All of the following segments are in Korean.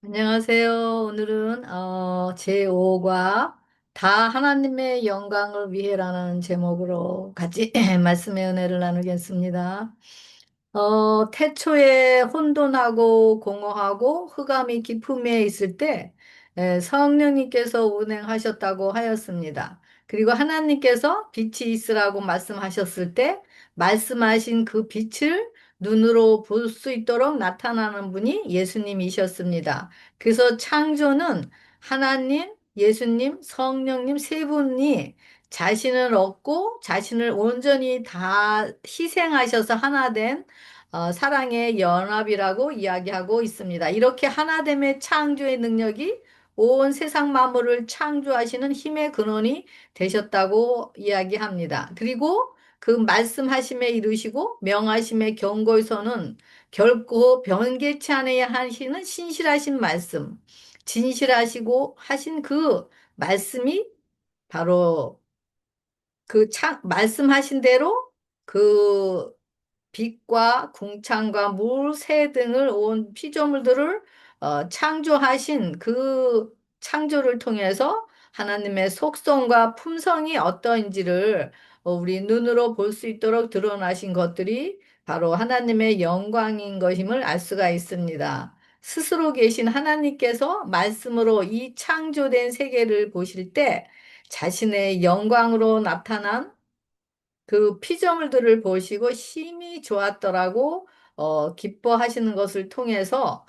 안녕하세요. 오늘은 제5과 다 하나님의 영광을 위해라는 제목으로 같이 말씀의 은혜를 나누겠습니다. 태초에 혼돈하고 공허하고 흑암이 깊음에 있을 때 성령님께서 운행하셨다고 하였습니다. 그리고 하나님께서 빛이 있으라고 말씀하셨을 때 말씀하신 그 빛을 눈으로 볼 수 있도록 나타나는 분이 예수님이셨습니다. 그래서 창조는 하나님, 예수님, 성령님 세 분이 자신을 얻고 자신을 온전히 다 희생하셔서 하나 된 사랑의 연합이라고 이야기하고 있습니다. 이렇게 하나됨의 창조의 능력이 온 세상 만물을 창조하시는 힘의 근원이 되셨다고 이야기합니다. 그리고 그 말씀하심에 이르시고 명하심의 경고에서는 결코 변개치 않아야 하시는 신실하신 말씀, 진실하시고 하신 그 말씀이 바로 말씀하신 대로 그 빛과 궁창과 물, 새 등을 온 피조물들을 창조하신 그 창조를 통해서 하나님의 속성과 품성이 어떠한지를 우리 눈으로 볼 수 있도록 드러나신 것들이 바로 하나님의 영광인 것임을 알 수가 있습니다. 스스로 계신 하나님께서 말씀으로 이 창조된 세계를 보실 때 자신의 영광으로 나타난 그 피조물들을 보시고 심히 좋았더라고 기뻐하시는 것을 통해서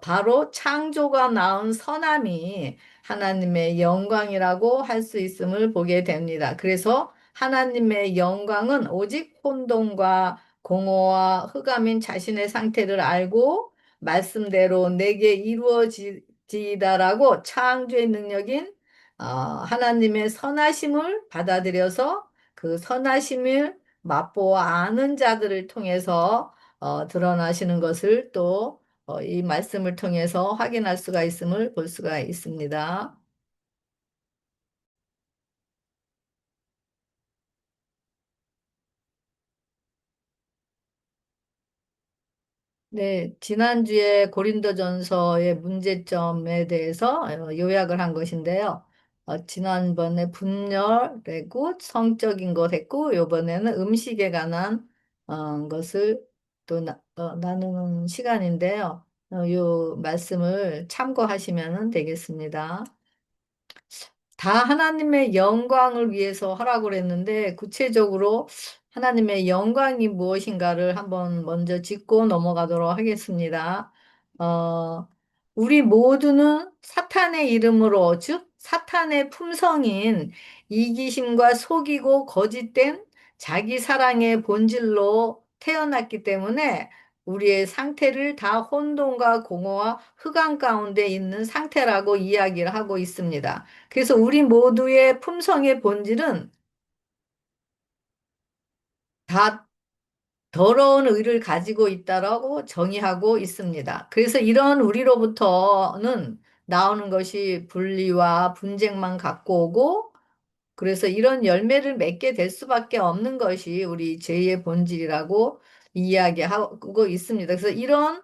바로 창조가 낳은 선함이 하나님의 영광이라고 할 수 있음을 보게 됩니다. 그래서 하나님의 영광은 오직 혼돈과 공허와 흑암인 자신의 상태를 알고 말씀대로 내게 이루어지다라고 창조의 능력인 하나님의 선하심을 받아들여서 그 선하심을 맛보아 아는 자들을 통해서 드러나시는 것을 또 이 말씀을 통해서 확인할 수가 있음을 볼 수가 있습니다. 네, 지난주에 고린도전서의 문제점에 대해서 요약을 한 것인데요. 지난번에 분열되고 성적인 것 했고, 이번에는 음식에 관한 것을 또 나누는 시간인데요. 요 말씀을 참고하시면 되겠습니다. 다 하나님의 영광을 위해서 하라고 그랬는데 구체적으로 하나님의 영광이 무엇인가를 한번 먼저 짚고 넘어가도록 하겠습니다. 어, 우리 모두는 사탄의 이름으로, 즉 사탄의 품성인 이기심과 속이고 거짓된 자기 사랑의 본질로 태어났기 때문에 우리의 상태를 다 혼돈과 공허와 흑암 가운데 있는 상태라고 이야기를 하고 있습니다. 그래서 우리 모두의 품성의 본질은 다 더러운 의를 가지고 있다라고 정의하고 있습니다. 그래서 이런 우리로부터는 나오는 것이 분리와 분쟁만 갖고 오고 그래서 이런 열매를 맺게 될 수밖에 없는 것이 우리 죄의 본질이라고 이야기하고 있습니다. 그래서 이런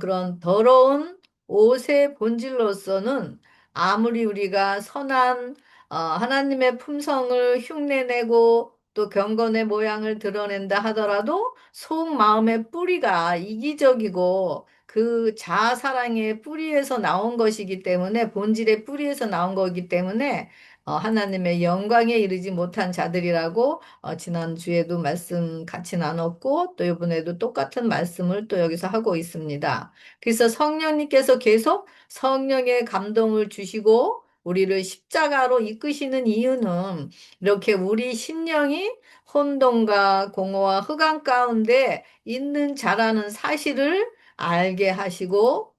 그런 더러운 옷의 본질로서는 아무리 우리가 선한 하나님의 품성을 흉내내고 또 경건의 모양을 드러낸다 하더라도 속 마음의 뿌리가 이기적이고 그 자아사랑의 뿌리에서 나온 것이기 때문에 본질의 뿌리에서 나온 거기 때문에 하나님의 영광에 이르지 못한 자들이라고 지난주에도 말씀 같이 나눴고 또 이번에도 똑같은 말씀을 또 여기서 하고 있습니다. 그래서 성령님께서 계속 성령의 감동을 주시고 우리를 십자가로 이끄시는 이유는 이렇게 우리 심령이 혼돈과 공허와 흑암 가운데 있는 자라는 사실을 알게 하시고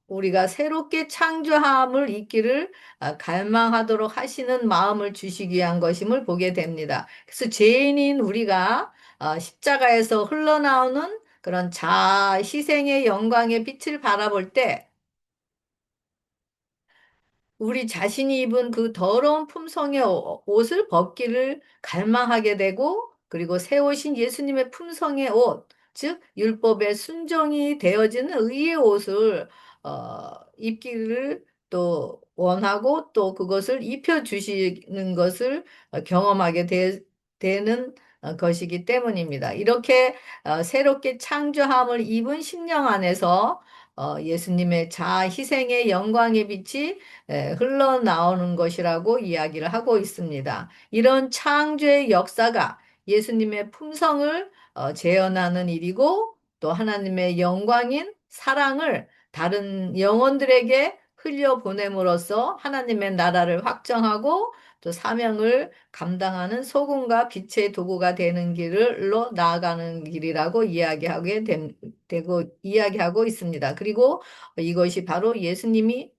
우리가 새롭게 창조함을 있기를 갈망하도록 하시는 마음을 주시기 위한 것임을 보게 됩니다. 그래서 죄인인 우리가 십자가에서 흘러나오는 그런 자아 희생의 영광의 빛을 바라볼 때 우리 자신이 입은 그 더러운 품성의 옷을 벗기를 갈망하게 되고 그리고 새 옷인 예수님의 품성의 옷, 즉 율법에 순종이 되어지는 의의 옷을 입기를 또 원하고 또 그것을 입혀 주시는 것을 경험하게 되는 것이기 때문입니다. 이렇게 새롭게 창조함을 입은 심령 안에서 예수님의 자아 희생의 영광의 빛이 흘러나오는 것이라고 이야기를 하고 있습니다. 이런 창조의 역사가 예수님의 품성을 재현하는 일이고 또 하나님의 영광인 사랑을 다른 영혼들에게 흘려보냄으로써 하나님의 나라를 확정하고 또 사명을 감당하는 소금과 빛의 도구가 되는 길로 나아가는 길이라고 되고 이야기하고 있습니다. 그리고 이것이 바로 예수님이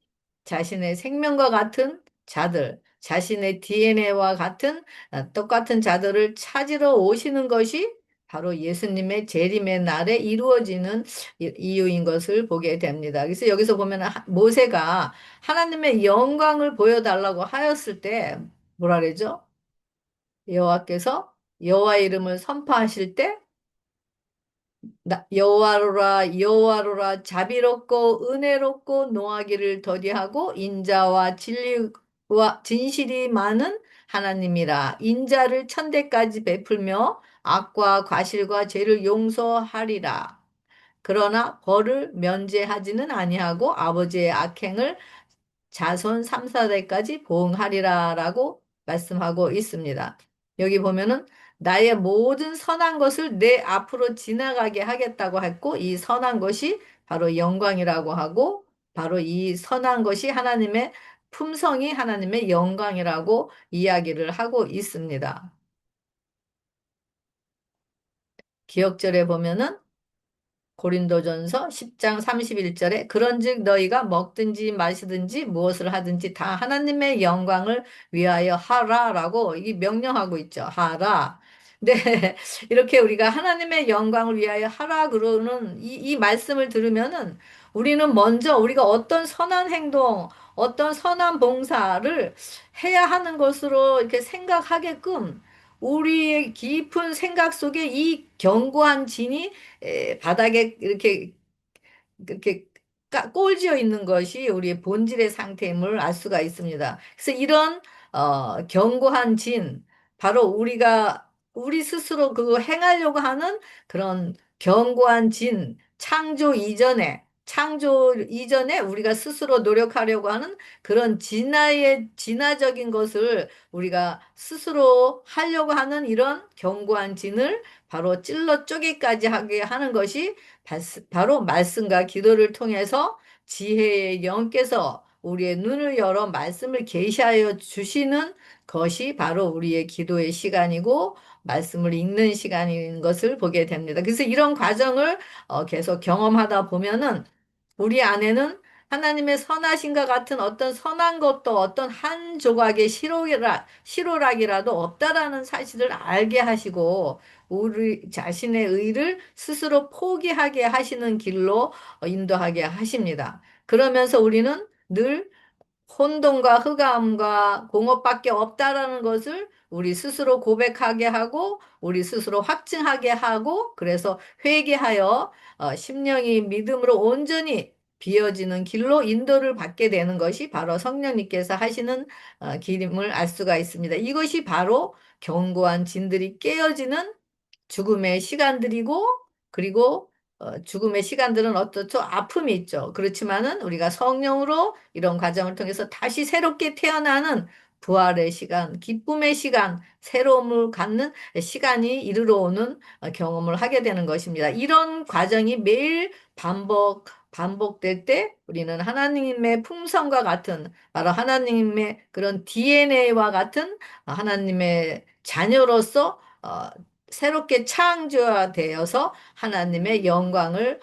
자신의 생명과 같은 자들, 자신의 DNA와 같은 똑같은 자들을 찾으러 오시는 것이 바로 예수님의 재림의 날에 이루어지는 이유인 것을 보게 됩니다. 그래서 여기서 보면 모세가 하나님의 영광을 보여달라고 하였을 때 뭐라 그러죠? 여호와께서 여호와 이름을 선포하실 때 여호와로라 여호와로라 자비롭고 은혜롭고 노하기를 더디하고 인자와 진리와 진실이 많은 하나님이라 인자를 천대까지 베풀며 악과 과실과 죄를 용서하리라. 그러나 벌을 면제하지는 아니하고 아버지의 악행을 자손 3, 4대까지 보응하리라라고 말씀하고 있습니다. 여기 보면은 나의 모든 선한 것을 내 앞으로 지나가게 하겠다고 했고 이 선한 것이 바로 영광이라고 하고 바로 이 선한 것이 하나님의 품성이 하나님의 영광이라고 이야기를 하고 있습니다. 기억절에 보면은 고린도전서 10장 31절에 그런즉 너희가 먹든지 마시든지 무엇을 하든지 다 하나님의 영광을 위하여 하라라고 이 명령하고 있죠. 하라. 네, 이렇게 우리가 하나님의 영광을 위하여 하라 그러는 이 말씀을 들으면은 우리는 먼저 우리가 어떤 선한 행동, 어떤 선한 봉사를 해야 하는 것으로 이렇게 생각하게끔 우리의 깊은 생각 속에 이 견고한 진이 바닥에 이렇게 꼴지어 있는 것이 우리의 본질의 상태임을 알 수가 있습니다. 그래서 이런 견고한 진, 바로 우리 스스로 그거 행하려고 하는 그런 견고한 진, 창조 이전에 우리가 스스로 노력하려고 하는 그런 진화적인 것을 우리가 스스로 하려고 하는 이런 견고한 진을 바로 찔러 쪼개까지 하게 하는 것이 바로 말씀과 기도를 통해서 지혜의 영께서 우리의 눈을 열어 말씀을 계시하여 주시는 것이 바로 우리의 기도의 시간이고 말씀을 읽는 시간인 것을 보게 됩니다. 그래서 이런 과정을 계속 경험하다 보면은 우리 안에는 하나님의 선하심과 같은 어떤 선한 것도 어떤 한 조각의 시로락이라도 없다라는 사실을 알게 하시고 우리 자신의 의를 스스로 포기하게 하시는 길로 인도하게 하십니다. 그러면서 우리는 늘 혼돈과 흑암과 공업밖에 없다라는 것을 우리 스스로 고백하게 하고 우리 스스로 확증하게 하고 그래서 회개하여 심령이 믿음으로 온전히 비어지는 길로 인도를 받게 되는 것이 바로 성령님께서 하시는 길임을 알 수가 있습니다. 이것이 바로 견고한 진들이 깨어지는 죽음의 시간들이고 그리고 죽음의 시간들은 어떻죠? 아픔이 있죠. 그렇지만은 우리가 성령으로 이런 과정을 통해서 다시 새롭게 태어나는 부활의 시간, 기쁨의 시간, 새로움을 갖는 시간이 이르러 오는 경험을 하게 되는 것입니다. 이런 과정이 매일 반복될 때 우리는 하나님의 품성과 같은 바로 하나님의 그런 DNA와 같은 하나님의 자녀로서 새롭게 창조되어서 하나님의 영광을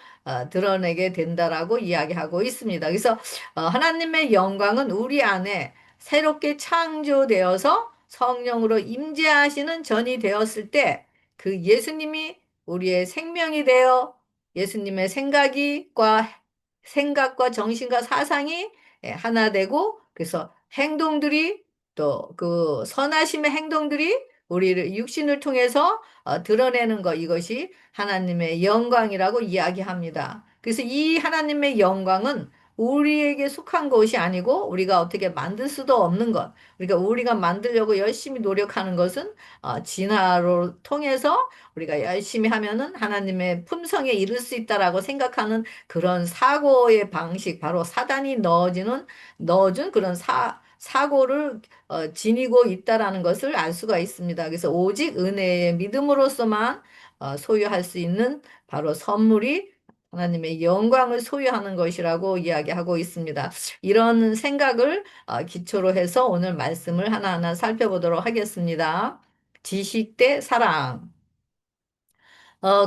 드러내게 된다라고 이야기하고 있습니다. 그래서 하나님의 영광은 우리 안에 새롭게 창조되어서 성령으로 임재하시는 전이 되었을 때 그 예수님이 우리의 생명이 되어 예수님의 생각과 정신과 사상이 하나 되고 그래서 행동들이 또 그 선하심의 행동들이 우리를 육신을 통해서 드러내는 것, 이것이 하나님의 영광이라고 이야기합니다. 그래서 이 하나님의 영광은 우리에게 속한 것이 아니고 우리가 어떻게 만들 수도 없는 것. 그러니까 우리가 만들려고 열심히 노력하는 것은 진화로 통해서 우리가 열심히 하면은 하나님의 품성에 이를 수 있다라고 생각하는 그런 사고의 방식, 바로 사단이 넣어준 그런 사고를 지니고 있다라는 것을 알 수가 있습니다. 그래서 오직 은혜의 믿음으로서만 소유할 수 있는 바로 선물이 하나님의 영광을 소유하는 것이라고 이야기하고 있습니다. 이런 생각을 기초로 해서 오늘 말씀을 하나하나 살펴보도록 하겠습니다. 지식 대 사랑.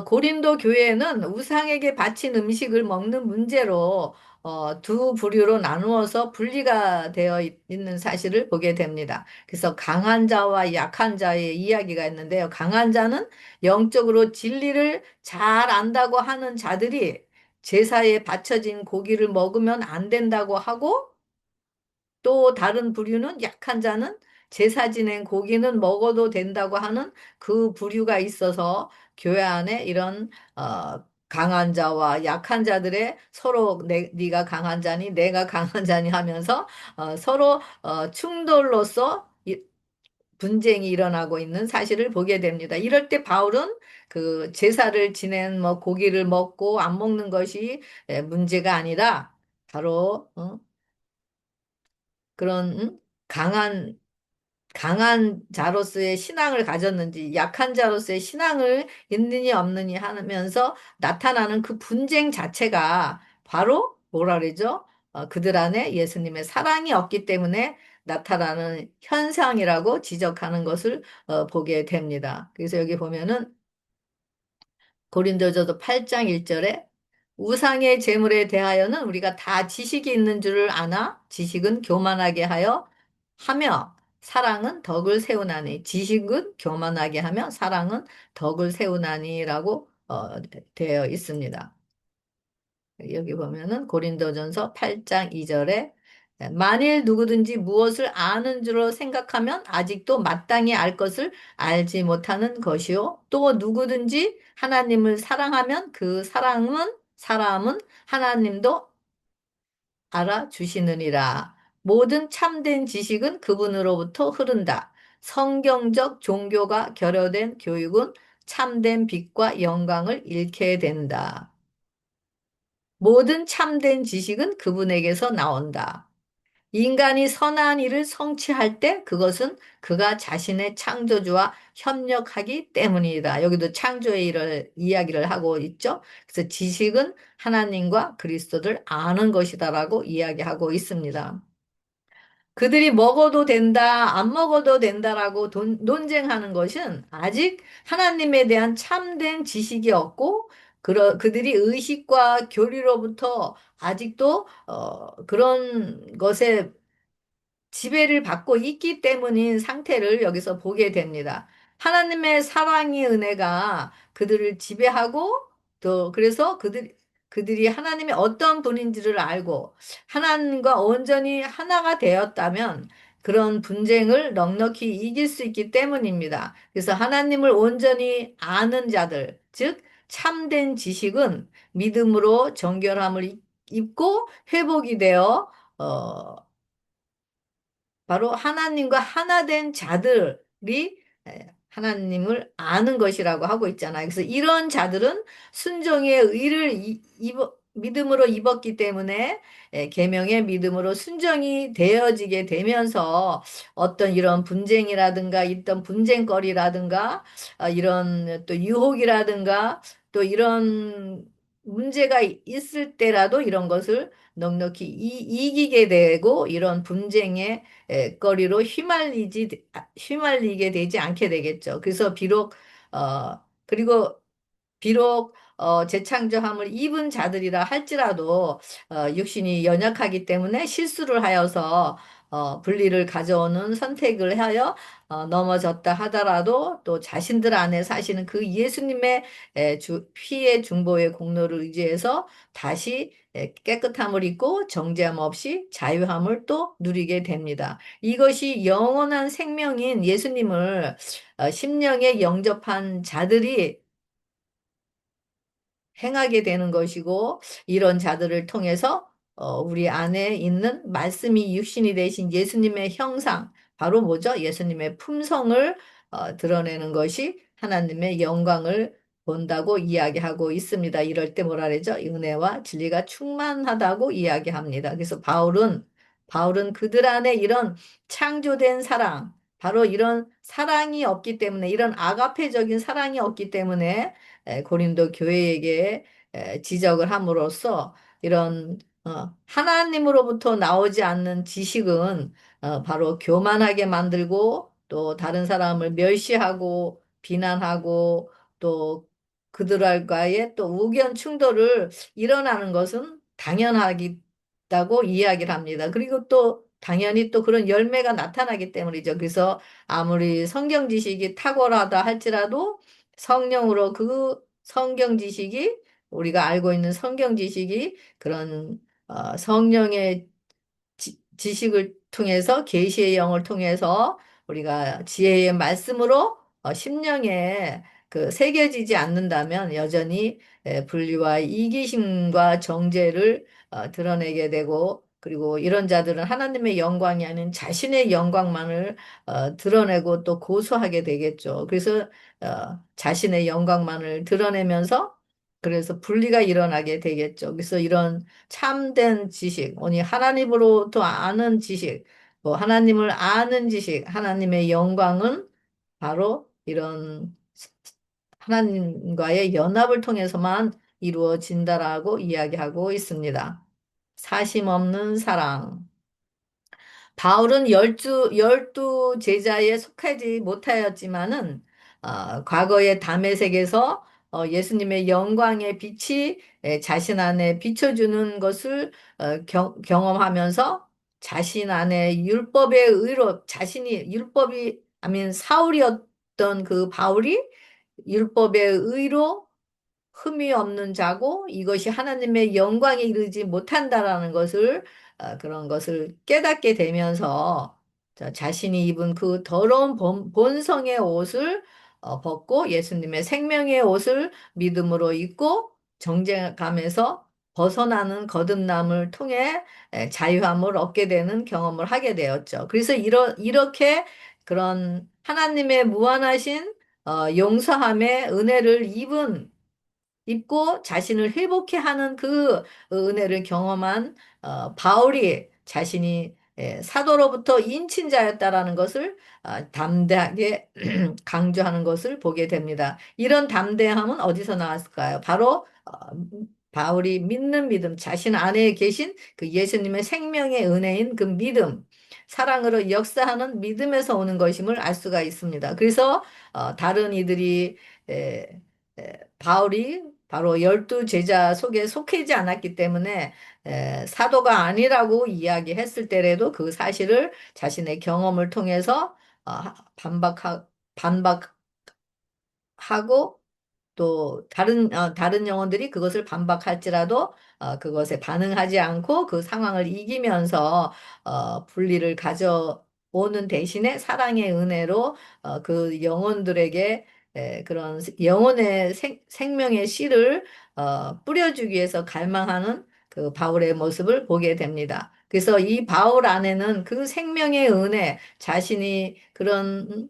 고린도 교회는 우상에게 바친 음식을 먹는 문제로 두 부류로 나누어서 분리가 되어 있는 사실을 보게 됩니다. 그래서 강한 자와 약한 자의 이야기가 있는데요. 강한 자는 영적으로 진리를 잘 안다고 하는 자들이 제사에 바쳐진 고기를 먹으면 안 된다고 하고, 또 다른 부류는, 약한 자는 제사 지낸 고기는 먹어도 된다고 하는 그 부류가 있어서 교회 안에 이런 강한 자와 약한 자들의 서로 네가 강한 자니 내가 강한 자니 하면서 서로 충돌로서 분쟁이 일어나고 있는 사실을 보게 됩니다. 이럴 때 바울은 그 제사를 지낸 뭐 고기를 먹고 안 먹는 것이 문제가 아니라 바로 그런 강한 자로서의 신앙을 가졌는지 약한 자로서의 신앙을 있느니 없느니 하면서 나타나는 그 분쟁 자체가 바로 뭐라 그러죠? 그들 안에 예수님의 사랑이 없기 때문에 나타나는 현상이라고 지적하는 것을 보게 됩니다. 그래서 여기 보면은 고린도전서 8장 1절에 우상의 제물에 대하여는 우리가 다 지식이 있는 줄을 아나 지식은 교만하게 하며 사랑은 덕을 세우나니. 지식은 교만하게 하며 사랑은 덕을 세우나니라고 되어 있습니다. 여기 보면은 고린도전서 8장 2절에 만일 누구든지 무엇을 아는 줄로 생각하면 아직도 마땅히 알 것을 알지 못하는 것이요. 또 누구든지 하나님을 사랑하면 그 사람은 하나님도 알아주시느니라. 모든 참된 지식은 그분으로부터 흐른다. 성경적 종교가 결여된 교육은 참된 빛과 영광을 잃게 된다. 모든 참된 지식은 그분에게서 나온다. 인간이 선한 일을 성취할 때 그것은 그가 자신의 창조주와 협력하기 때문이다. 여기도 창조의 일을 이야기를 하고 있죠. 그래서 지식은 하나님과 그리스도를 아는 것이다라고 이야기하고 있습니다. 그들이 먹어도 된다, 안 먹어도 된다라고 논쟁하는 것은 아직 하나님에 대한 참된 지식이 없고, 그들이 의식과 교리로부터 아직도 그런 것에 지배를 받고 있기 때문인 상태를 여기서 보게 됩니다. 하나님의 사랑의 은혜가 그들을 지배하고 또 그래서 그들이 하나님이 어떤 분인지를 알고 하나님과 온전히 하나가 되었다면 그런 분쟁을 넉넉히 이길 수 있기 때문입니다. 그래서 하나님을 온전히 아는 자들, 즉 참된 지식은 믿음으로 정결함을 입고 회복이 되어 어, 바로 하나님과 하나 된 자들이 하나님을 아는 것이라고 하고 있잖아요. 그래서 이런 자들은 순종의 의를 믿음으로 입었기 때문에 계명의 믿음으로 순종이 되어지게 되면서 어떤 이런 분쟁이라든가 있던 분쟁거리라든가 이런 또 유혹이라든가 또 이런 문제가 있을 때라도 이런 것을 넉넉히 이기게 되고 이런 분쟁에 거리로 휘말리게 되지 않게 되겠죠. 그래서 그리고 비록 재창조함을 입은 자들이라 할지라도 육신이 연약하기 때문에 실수를 하여서 분리를 가져오는 선택을 하여 넘어졌다 하더라도 또 자신들 안에 사시는 그 예수님의 피의 중보의 공로를 의지해서 다시 깨끗함을 입고 정죄함 없이 자유함을 또 누리게 됩니다. 이것이 영원한 생명인 예수님을 심령에 영접한 자들이 행하게 되는 것이고, 이런 자들을 통해서 우리 안에 있는 말씀이 육신이 되신 예수님의 형상, 바로 뭐죠? 예수님의 품성을 드러내는 것이 하나님의 영광을 본다고 이야기하고 있습니다. 이럴 때 뭐라 그러죠? 은혜와 진리가 충만하다고 이야기합니다. 그래서 바울은 그들 안에 이런 창조된 사랑, 바로 이런 사랑이 없기 때문에, 이런 아가페적인 사랑이 없기 때문에 고린도 교회에게 지적을 함으로써 이런 하나님으로부터 나오지 않는 지식은 바로 교만하게 만들고 또 다른 사람을 멸시하고 비난하고 또 그들과의 또 의견 충돌을 일어나는 것은 당연하다고 이야기를 합니다. 그리고 또 당연히 또 그런 열매가 나타나기 때문이죠. 그래서 아무리 성경 지식이 탁월하다 할지라도 성령으로 그 성경 지식이 우리가 알고 있는 성경 지식이 그런 성령의 지식을 통해서 계시의 영을 통해서 우리가 지혜의 말씀으로 심령에 그 새겨지지 않는다면 여전히 분리와 이기심과 정죄를 드러내게 되고 그리고 이런 자들은 하나님의 영광이 아닌 자신의 영광만을 드러내고 또 고수하게 되겠죠. 그래서 자신의 영광만을 드러내면서 그래서 분리가 일어나게 되겠죠. 그래서 이런 참된 지식, 아니 하나님으로부터 아는 지식, 뭐 하나님을 아는 지식, 하나님의 영광은 바로 이런 하나님과의 연합을 통해서만 이루어진다라고 이야기하고 있습니다. 사심 없는 사랑. 바울은 열두 제자에 속하지 못하였지만은, 과거의 다메섹에서 예수님의 영광의 빛이 자신 안에 비춰주는 것을 경험하면서 자신 안에 율법의 의로, 자신이 율법이, 아민 사울이었던 그 바울이 율법의 의로 흠이 없는 자고 이것이 하나님의 영광에 이르지 못한다라는 것을 그런 것을 깨닫게 되면서 자신이 입은 그 더러운 본성의 옷을 벗고 예수님의 생명의 옷을 믿음으로 입고 정죄감에서 벗어나는 거듭남을 통해 자유함을 얻게 되는 경험을 하게 되었죠. 그래서 이렇게 그런 하나님의 무한하신 용서함의 은혜를 입고 자신을 회복해 하는 그 은혜를 경험한 바울이 자신이 사도로부터 인친자였다라는 것을 담대하게 강조하는 것을 보게 됩니다. 이런 담대함은 어디서 나왔을까요? 바로 바울이 믿는 믿음, 자신 안에 계신 그 예수님의 생명의 은혜인 그 믿음, 사랑으로 역사하는 믿음에서 오는 것임을 알 수가 있습니다. 그래서 다른 이들이 바울이 바로 열두 제자 속에 속하지 않았기 때문에 사도가 아니라고 이야기했을 때라도 그 사실을 자신의 경험을 통해서 반박하고 또 다른 영혼들이 그것을 반박할지라도 그것에 반응하지 않고 그 상황을 이기면서 분리를 가져오는 대신에 사랑의 은혜로 그 영혼들에게 그런 영혼의 생명의 씨를 뿌려주기 위해서 갈망하는 그 바울의 모습을 보게 됩니다. 그래서 이 바울 안에는 그 생명의 은혜, 자신이 그런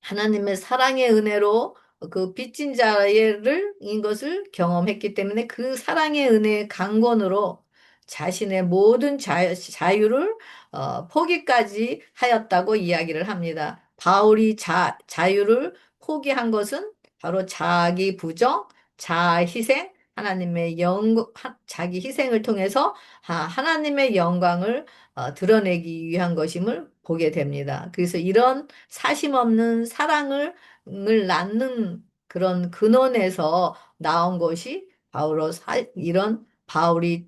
하나님의 사랑의 은혜로 그 빚진 자를 인 것을 경험했기 때문에 그 사랑의 은혜의 강권으로 자신의 모든 자유를 포기까지 하였다고 이야기를 합니다. 바울이 자유를 포기한 것은 바로 자기 부정, 자아 희생, 하나님의 자기 희생을 통해서 하나님의 영광을 드러내기 위한 것임을 보게 됩니다. 그래서 이런 사심 없는 사랑을 낳는 그런 근원에서 나온 것이 이런 바울이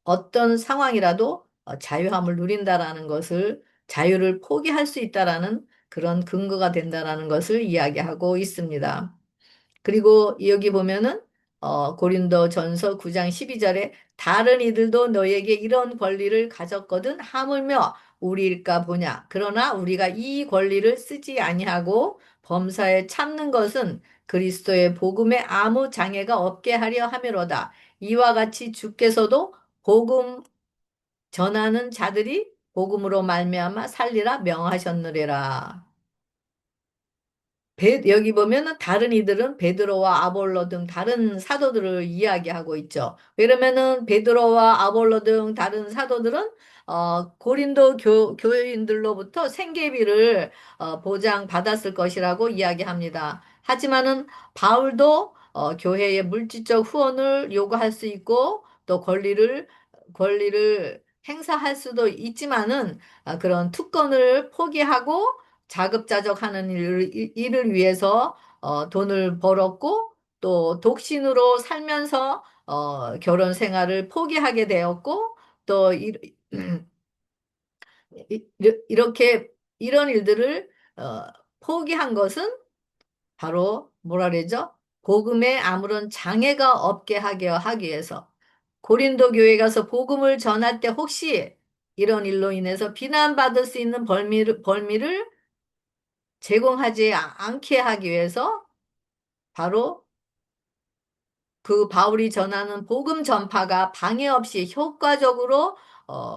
어떤 상황이라도 자유함을 누린다라는 것을, 자유를 포기할 수 있다라는 그런 근거가 된다라는 것을 이야기하고 있습니다. 그리고 여기 보면은 고린도전서 9장 12절에 다른 이들도 너에게 이런 권리를 가졌거든 하물며 우리일까 보냐. 그러나 우리가 이 권리를 쓰지 아니하고 범사에 참는 것은 그리스도의 복음에 아무 장애가 없게 하려 함이로다. 이와 같이 주께서도 복음 전하는 자들이 복음으로 말미암아 살리라 명하셨느니라. 여기 보면은 다른 이들은 베드로와 아볼로 등 다른 사도들을 이야기하고 있죠. 왜냐면은 베드로와 아볼로 등 다른 사도들은 고린도 교회인들로부터 생계비를 보장받았을 것이라고 이야기합니다. 하지만은 바울도 교회의 물질적 후원을 요구할 수 있고 또 권리를 행사할 수도 있지만은 그런 특권을 포기하고 자급자족하는 일을 위해서 돈을 벌었고 또 독신으로 살면서 결혼 생활을 포기하게 되었고 또 이렇게 이런 일들을 어, 포기한 것은 바로 뭐라 그러죠? 복음에 아무런 장애가 없게 하기 위해서 고린도 교회 가서 복음을 전할 때 혹시 이런 일로 인해서 비난받을 수 있는 벌미를 제공하지 않게 하기 위해서 바로 그 바울이 전하는 복음 전파가 방해 없이 효과적으로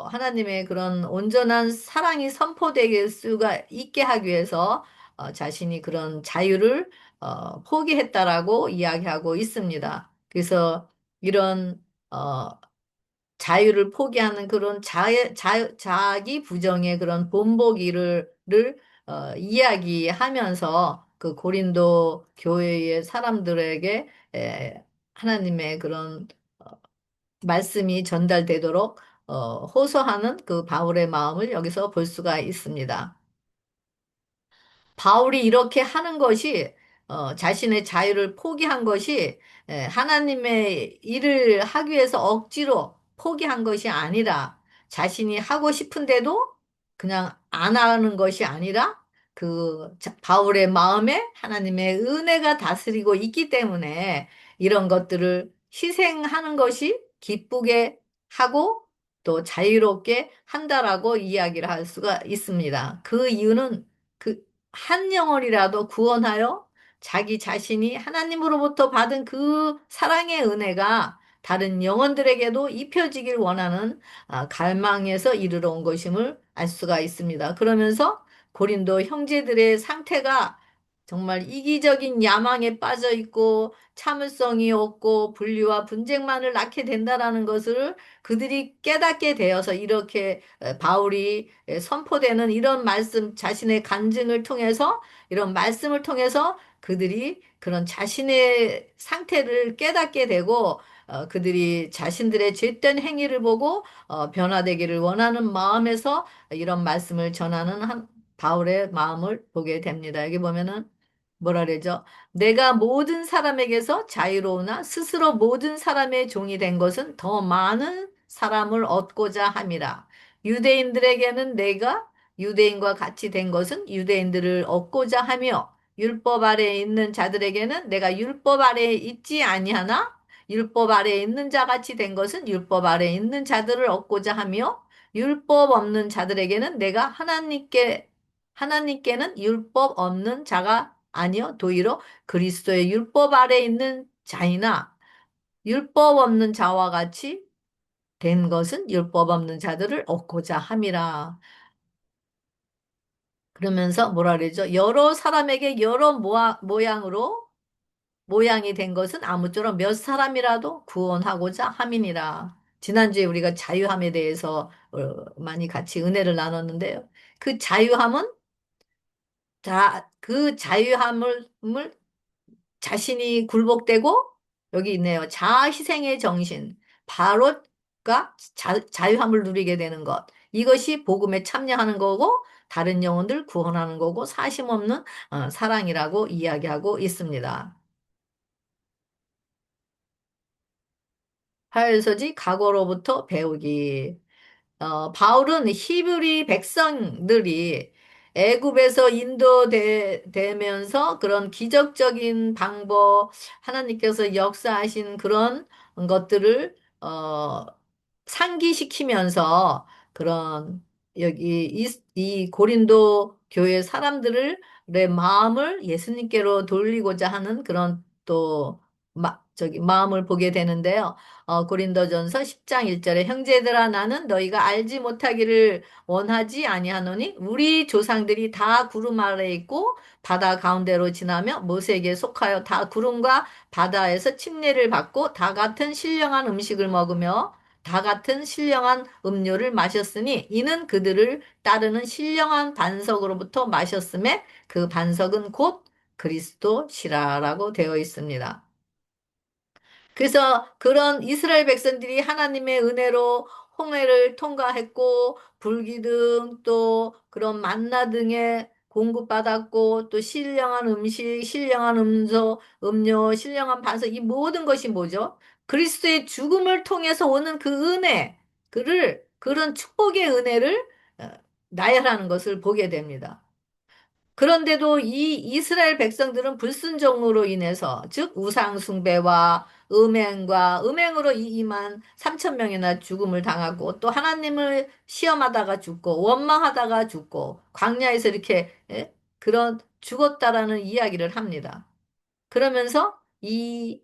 하나님의 그런 온전한 사랑이 선포될 수가 있게 하기 위해서 자신이 그런 자유를 포기했다라고 이야기하고 있습니다. 그래서 이런 어, 자유를 포기하는 그런 자기 부정의 그런 본보기를 이야기하면서 그 고린도 교회의 사람들에게 하나님의 그런 어, 말씀이 전달되도록 호소하는 그 바울의 마음을 여기서 볼 수가 있습니다. 바울이 이렇게 하는 것이 자신의 자유를 포기한 것이 하나님의 일을 하기 위해서 억지로 포기한 것이 아니라 자신이 하고 싶은데도 그냥 안 하는 것이 아니라 바울의 마음에 하나님의 은혜가 다스리고 있기 때문에 이런 것들을 희생하는 것이 기쁘게 하고 또 자유롭게 한다라고 이야기를 할 수가 있습니다. 그 이유는 그 한 영혼이라도 구원하여 자기 자신이 하나님으로부터 받은 그 사랑의 은혜가 다른 영혼들에게도 입혀지길 원하는 갈망에서 이르러 온 것임을 알 수가 있습니다. 그러면서 고린도 형제들의 상태가 정말 이기적인 야망에 빠져 있고 참을성이 없고 분리와 분쟁만을 낳게 된다라는 것을 그들이 깨닫게 되어서 이렇게 바울이 선포되는 이런 말씀, 자신의 간증을 통해서 이런 말씀을 통해서 그들이 그런 자신의 상태를 깨닫게 되고 그들이 자신들의 죄된 행위를 보고 변화되기를 원하는 마음에서 이런 말씀을 전하는 바울의 마음을 보게 됩니다. 여기 보면은 뭐라 그러죠? 내가 모든 사람에게서 자유로우나 스스로 모든 사람의 종이 된 것은 더 많은 사람을 얻고자 함이라. 유대인들에게는 내가 유대인과 같이 된 것은 유대인들을 얻고자 하며 율법 아래에 있는 자들에게는 내가 율법 아래에 있지 아니하나 율법 아래에 있는 자 같이 된 것은 율법 아래에 있는 자들을 얻고자 하며 율법 없는 자들에게는 내가 하나님께는 율법 없는 자가 아니요 도리어 그리스도의 율법 아래에 있는 자이나 율법 없는 자와 같이 된 것은 율법 없는 자들을 얻고자 함이라. 그러면서 뭐라 그러죠? 여러 사람에게 여러 모양으로 모양이 된 것은 아무쪼록 몇 사람이라도 구원하고자 함이니라. 지난주에 우리가 자유함에 대해서 많이 같이 은혜를 나눴는데요. 그 자유함은 그 자유함을 자신이 굴복되고 여기 있네요. 자아 희생의 정신. 바로가 자유함을 누리게 되는 것. 이것이 복음에 참여하는 거고 다른 영혼들 구원하는 거고 사심 없는 사랑이라고 이야기하고 있습니다. 하열서지 각오로부터 배우기. 바울은 히브리 백성들이 애굽에서 인도되면서 그런 기적적인 방법, 하나님께서 역사하신 그런 것들을 상기시키면서 그런 여기 이 고린도 교회 사람들을 내 마음을 예수님께로 돌리고자 하는 그런 또 마음을 보게 되는데요. 고린도전서 10장 1절에 형제들아 나는 너희가 알지 못하기를 원하지 아니하노니 우리 조상들이 다 구름 아래에 있고 바다 가운데로 지나며 모세에게 속하여 다 구름과 바다에서 침례를 받고 다 같은 신령한 음식을 먹으며 다 같은 신령한 음료를 마셨으니 이는 그들을 따르는 신령한 반석으로부터 마셨음에 그 반석은 곧 그리스도시라라고 되어 있습니다. 그래서 그런 이스라엘 백성들이 하나님의 은혜로 홍해를 통과했고 불기둥 또 그런 만나 등에 공급받았고 또 신령한 음식, 신령한 음료, 신령한 반석 이 모든 것이 뭐죠? 그리스도의 죽음을 통해서 오는 그 은혜, 그를 그런 축복의 은혜를 어, 나열하는 것을 보게 됩니다. 그런데도 이 이스라엘 백성들은 불순종으로 인해서, 즉, 우상숭배와 음행으로 이 2만 3천 명이나 죽음을 당하고, 또 하나님을 시험하다가 죽고, 원망하다가 죽고, 광야에서 이렇게, 그런 죽었다라는 이야기를 합니다. 그러면서 이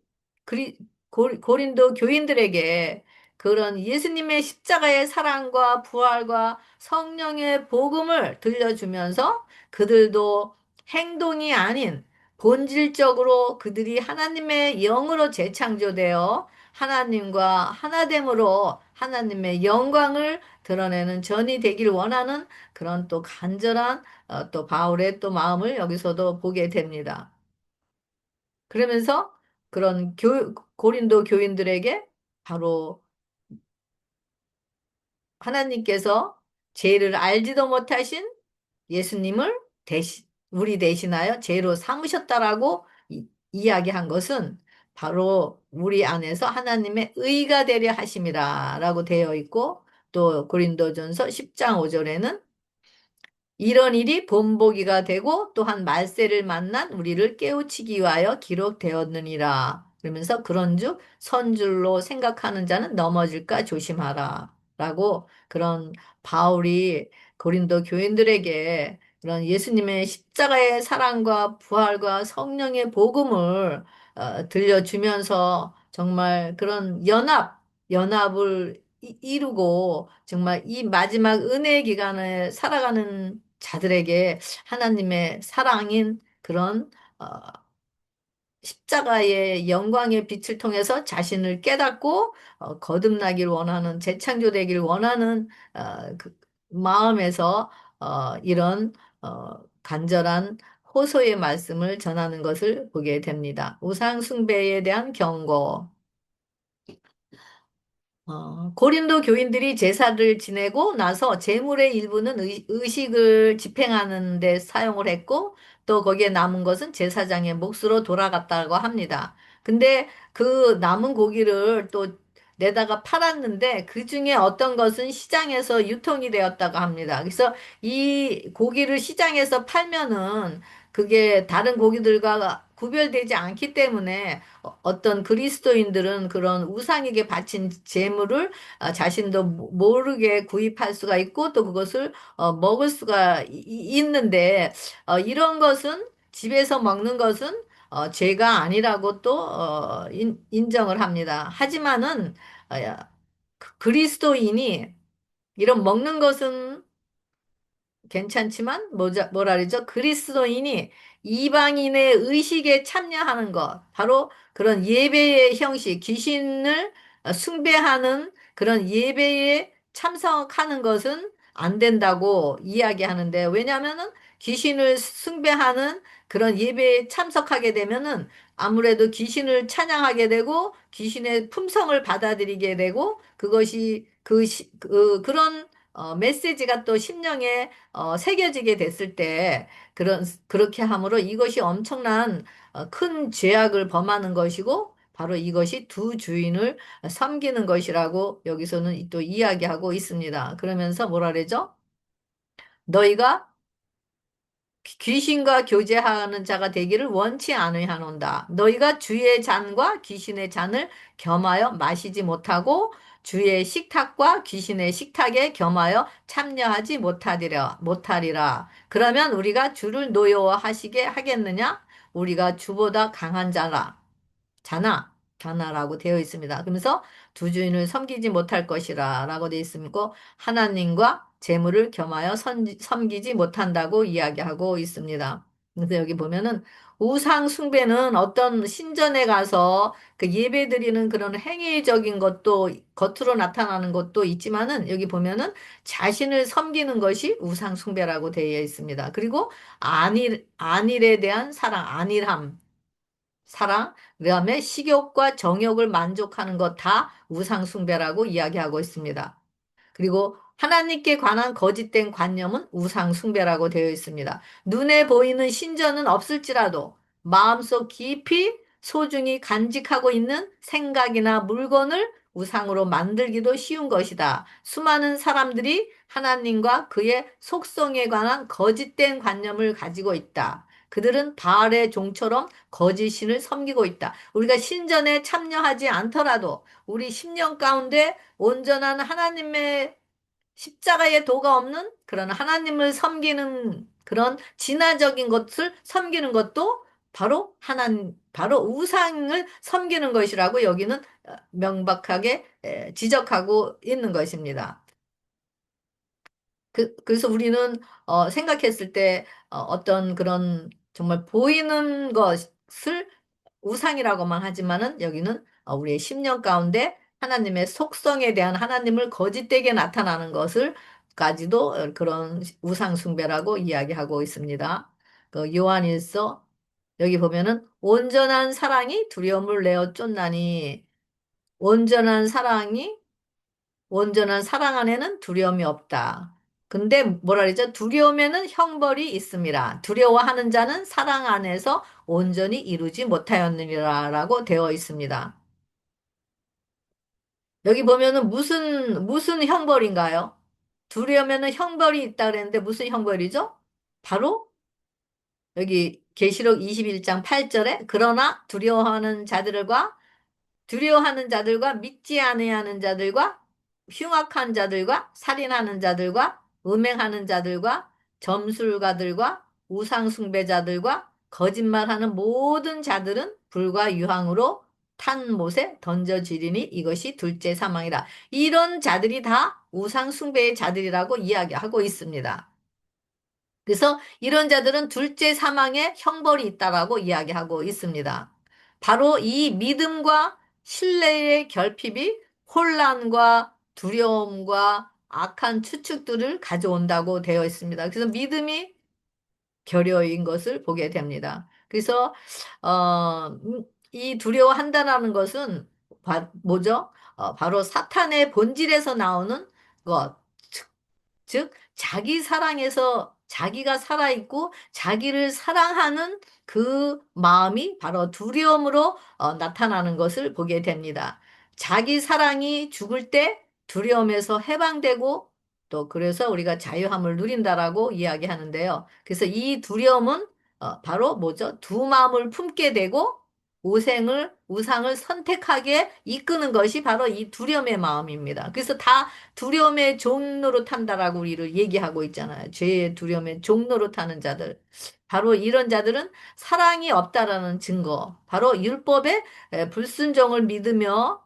고린도 교인들에게 그런 예수님의 십자가의 사랑과 부활과 성령의 복음을 들려주면서 그들도 행동이 아닌 본질적으로 그들이 하나님의 영으로 재창조되어 하나님과 하나됨으로 하나님의 영광을 드러내는 전이 되길 원하는 그런 또 간절한 또 바울의 또 마음을 여기서도 보게 됩니다. 그러면서 그런 고린도 교인들에게 바로 하나님께서 죄를 알지도 못하신 예수님을 우리 대신하여 죄로 삼으셨다라고 이야기한 것은 바로 우리 안에서 하나님의 의가 되려 하심이라라고 되어 있고 또 고린도전서 10장 5절에는 이런 일이 본보기가 되고 또한 말세를 만난 우리를 깨우치기 위하여 기록되었느니라. 그러면서 그런즉 선줄로 생각하는 자는 넘어질까 조심하라. 라고 그런 바울이 고린도 교인들에게 그런 예수님의 십자가의 사랑과 부활과 성령의 복음을 들려주면서 정말 그런 연합을 이루고 정말 이 마지막 은혜의 기간을 살아가는 자들에게 하나님의 사랑인 그런 어, 십자가의 영광의 빛을 통해서 자신을 깨닫고 거듭나길 원하는 재창조되길 원하는 그 마음에서 이런 간절한 호소의 말씀을 전하는 것을 보게 됩니다. 우상 숭배에 대한 경고. 고린도 교인들이 제사를 지내고 나서 제물의 일부는 의식을 집행하는 데 사용을 했고 또 거기에 남은 것은 제사장의 몫으로 돌아갔다고 합니다. 근데 그 남은 고기를 또 내다가 팔았는데 그 중에 어떤 것은 시장에서 유통이 되었다고 합니다. 그래서 이 고기를 시장에서 팔면은 그게 다른 고기들과 구별되지 않기 때문에 어떤 그리스도인들은 그런 우상에게 바친 재물을 자신도 모르게 구입할 수가 있고 또 그것을 먹을 수가 있는데 이런 것은 집에서 먹는 것은 죄가 아니라고 또 인정을 합니다. 하지만은 그리스도인이 이런 먹는 것은 괜찮지만 뭐라 그러죠? 그리스도인이 이방인의 의식에 참여하는 것, 바로 그런 예배의 형식, 귀신을 숭배하는 그런 예배에 참석하는 것은 안 된다고 이야기하는데, 왜냐하면은 귀신을 숭배하는 그런 예배에 참석하게 되면은 아무래도 귀신을 찬양하게 되고 귀신의 품성을 받아들이게 되고 그것이 그런 메시지가 또 심령에 새겨지게 됐을 때 그렇게 함으로 이것이 엄청난 큰 죄악을 범하는 것이고 바로 이것이 두 주인을 섬기는 것이라고 여기서는 또 이야기하고 있습니다. 그러면서 뭐라 그러죠? 너희가 귀신과 교제하는 자가 되기를 원치 아니하노라. 너희가 주의 잔과 귀신의 잔을 겸하여 마시지 못하고 주의 식탁과 귀신의 식탁에 겸하여 참여하지 못하리라. 그러면 우리가 주를 노여워하시게 하겠느냐? 우리가 주보다 강한 자나라고 되어 있습니다. 그러면서 두 주인을 섬기지 못할 것이라 라고 되어 있으고 하나님과 재물을 겸하여 섬기지 못한다고 이야기하고 있습니다. 그래서 여기 보면은 우상 숭배는 어떤 신전에 가서 그 예배 드리는 그런 행위적인 것도 겉으로 나타나는 것도 있지만은 여기 보면은 자신을 섬기는 것이 우상 숭배라고 되어 있습니다. 그리고 안일에 대한 사랑, 그다음에 식욕과 정욕을 만족하는 것 다 우상숭배라고 이야기하고 있습니다. 그리고 하나님께 관한 거짓된 관념은 우상숭배라고 되어 있습니다. 눈에 보이는 신전은 없을지라도 마음속 깊이 소중히 간직하고 있는 생각이나 물건을 우상으로 만들기도 쉬운 것이다. 수많은 사람들이 하나님과 그의 속성에 관한 거짓된 관념을 가지고 있다. 그들은 바알의 종처럼 거짓 신을 섬기고 있다. 우리가 신전에 참여하지 않더라도 우리 10년 가운데 온전한 하나님의 십자가의 도가 없는 그런 하나님을 섬기는 그런 진화적인 것을 섬기는 것도 바로 우상을 섬기는 것이라고 여기는 명백하게 지적하고 있는 것입니다. 그래서 우리는 생각했을 때 어떤 그런 정말 보이는 것을 우상이라고만 하지만은 여기는 우리의 심령 가운데 하나님의 속성에 대한 하나님을 거짓되게 나타나는 것을 까지도 그런 우상 숭배라고 이야기하고 있습니다. 그 요한일서 여기 보면은 온전한 사랑이 온전한 사랑 안에는 두려움이 없다. 근데 뭐라 그러죠? 두려움에는 형벌이 있습니다. 두려워하는 자는 사랑 안에서 온전히 이루지 못하였느니라라고 되어 있습니다. 여기 보면은 무슨 형벌인가요? 두려움에는 형벌이 있다 그랬는데 무슨 형벌이죠? 바로 여기 계시록 21장 8절에 그러나 두려워하는 자들과 믿지 아니하는 자들과 흉악한 자들과 살인하는 자들과 음행하는 자들과 점술가들과 우상숭배자들과 거짓말하는 모든 자들은 불과 유황으로 탄 못에 던져지리니 이것이 둘째 사망이라. 이런 자들이 다 우상숭배의 자들이라고 이야기하고 있습니다. 그래서 이런 자들은 둘째 사망의 형벌이 있다라고 이야기하고 있습니다. 바로 이 믿음과 신뢰의 결핍이 혼란과 두려움과 악한 추측들을 가져온다고 되어 있습니다. 그래서 믿음이 결여인 것을 보게 됩니다. 그래서 이 두려워한다라는 것은 뭐죠? 바로 사탄의 본질에서 나오는 것. 즉, 자기 사랑에서 자기가 살아있고 자기를 사랑하는 그 마음이 바로 두려움으로 나타나는 것을 보게 됩니다. 자기 사랑이 죽을 때 두려움에서 해방되고 또 그래서 우리가 자유함을 누린다라고 이야기하는데요. 그래서 이 두려움은 바로 뭐죠? 두 마음을 품게 되고 우상을 선택하게 이끄는 것이 바로 이 두려움의 마음입니다. 그래서 다 두려움의 종로로 탄다라고 우리를 얘기하고 있잖아요. 죄의 두려움의 종로로 타는 자들. 바로 이런 자들은 사랑이 없다라는 증거. 바로 율법의 불순종을 믿으며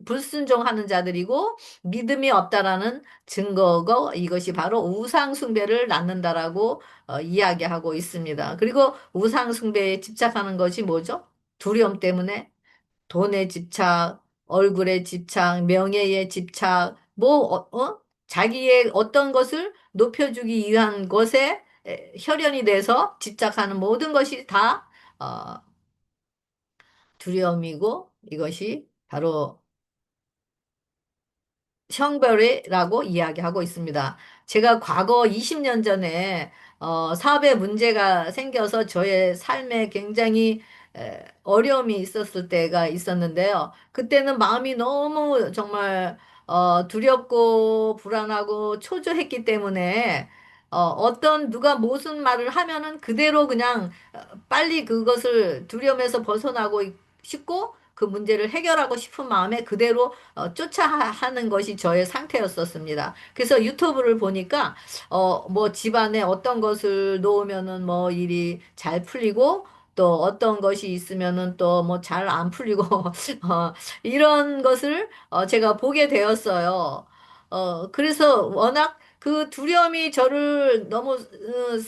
불순종하는 자들이고 믿음이 없다라는 증거고 이것이 바로 우상 숭배를 낳는다라고 이야기하고 있습니다. 그리고 우상 숭배에 집착하는 것이 뭐죠? 두려움 때문에 돈에 집착, 얼굴에 집착, 명예에 집착, 자기의 어떤 것을 높여주기 위한 것에 혈연이 돼서 집착하는 모든 것이 다 어, 두려움이고 이것이 바로 성별이라고 이야기하고 있습니다. 제가 과거 20년 전에 사업에 문제가 생겨서 저의 삶에 굉장히 어려움이 있었을 때가 있었는데요. 그때는 마음이 너무 정말 두렵고 불안하고 초조했기 때문에 어떤 누가 무슨 말을 하면은 그대로 그냥 빨리 그것을 두려움에서 벗어나고 싶고 그 문제를 해결하고 싶은 마음에 그대로 쫓아하는 것이 저의 상태였었습니다. 그래서 유튜브를 보니까 뭐 집안에 어떤 것을 놓으면은 뭐 일이 잘 풀리고 또 어떤 것이 있으면은 또 뭐 잘 안 풀리고 이런 것을 제가 보게 되었어요. 그래서 워낙 그 두려움이 저를 너무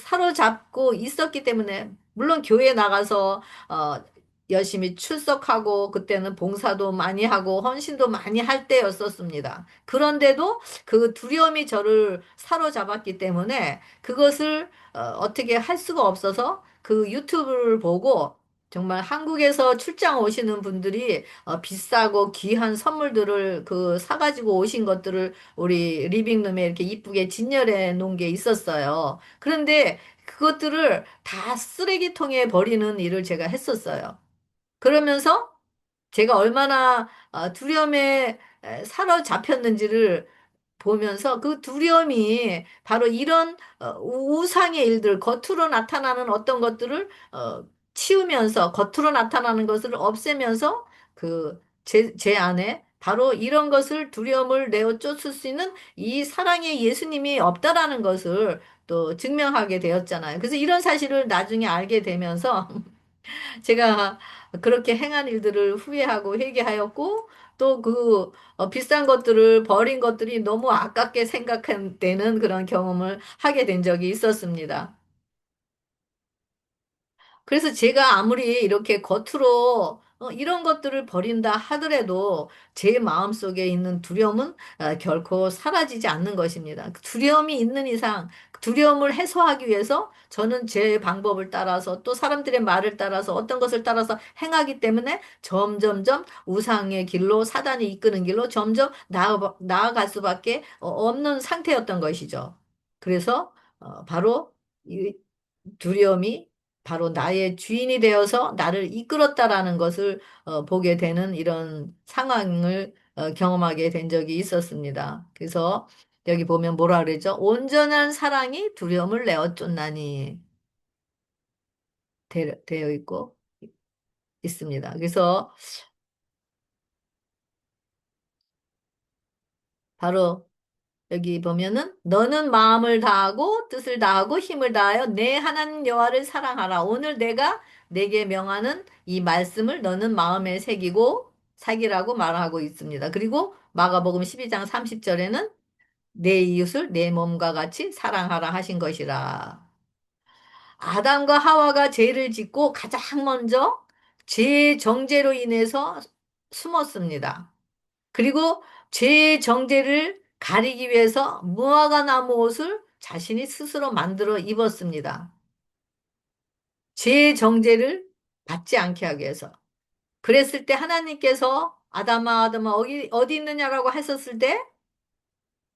사로잡고 있었기 때문에 물론 교회 나가서 어, 열심히 출석하고 그때는 봉사도 많이 하고 헌신도 많이 할 때였었습니다. 그런데도 그 두려움이 저를 사로잡았기 때문에 그것을 어떻게 할 수가 없어서 그 유튜브를 보고 정말 한국에서 출장 오시는 분들이 비싸고 귀한 선물들을 그 사가지고 오신 것들을 우리 리빙룸에 이렇게 이쁘게 진열해 놓은 게 있었어요. 그런데 그것들을 다 쓰레기통에 버리는 일을 제가 했었어요. 그러면서 제가 얼마나 두려움에 사로잡혔는지를 보면서 그 두려움이 바로 이런 우상의 일들, 겉으로 나타나는 어떤 것들을 치우면서 겉으로 나타나는 것을 없애면서 제 안에 바로 이런 것을 두려움을 내어 쫓을 수 있는 이 사랑의 예수님이 없다라는 것을 또 증명하게 되었잖아요. 그래서 이런 사실을 나중에 알게 되면서 제가 그렇게 행한 일들을 후회하고 회개하였고, 또 비싼 것들을 버린 것들이 너무 아깝게 생각되는 그런 경험을 하게 된 적이 있었습니다. 그래서 제가 아무리 이렇게 겉으로 이런 것들을 버린다 하더라도 제 마음속에 있는 두려움은 결코 사라지지 않는 것입니다. 그 두려움이 있는 이상 두려움을 해소하기 위해서 저는 제 방법을 따라서 또 사람들의 말을 따라서 어떤 것을 따라서 행하기 때문에 점점점 우상의 길로 사단이 이끄는 길로 점점 나아갈 수밖에 없는 상태였던 것이죠. 그래서 바로 두려움이 바로 나의 주인이 되어서 나를 이끌었다라는 것을 보게 되는 이런 상황을 경험하게 된 적이 있었습니다. 그래서 여기 보면 뭐라 그러죠? 온전한 사랑이 두려움을 내어 쫓나니 되어 있고 있습니다. 그래서 바로 여기 보면은 너는 마음을 다하고 뜻을 다하고 힘을 다하여 내 하나님 여호와를 사랑하라. 오늘 내가 내게 명하는 이 말씀을 너는 마음에 새기고 사기라고 말하고 있습니다. 그리고 마가복음 12장 30절에는 내 이웃을 내 몸과 같이 사랑하라 하신 것이라. 아담과 하와가 죄를 짓고 가장 먼저 죄의 정죄로 인해서 숨었습니다. 그리고 죄의 정죄를 가리기 위해서 무화과 나무 옷을 자신이 스스로 만들어 입었습니다. 죄의 정죄를 받지 않게 하기 위해서. 그랬을 때 하나님께서 아담아, 아담아, 어디 있느냐라고 하셨을 때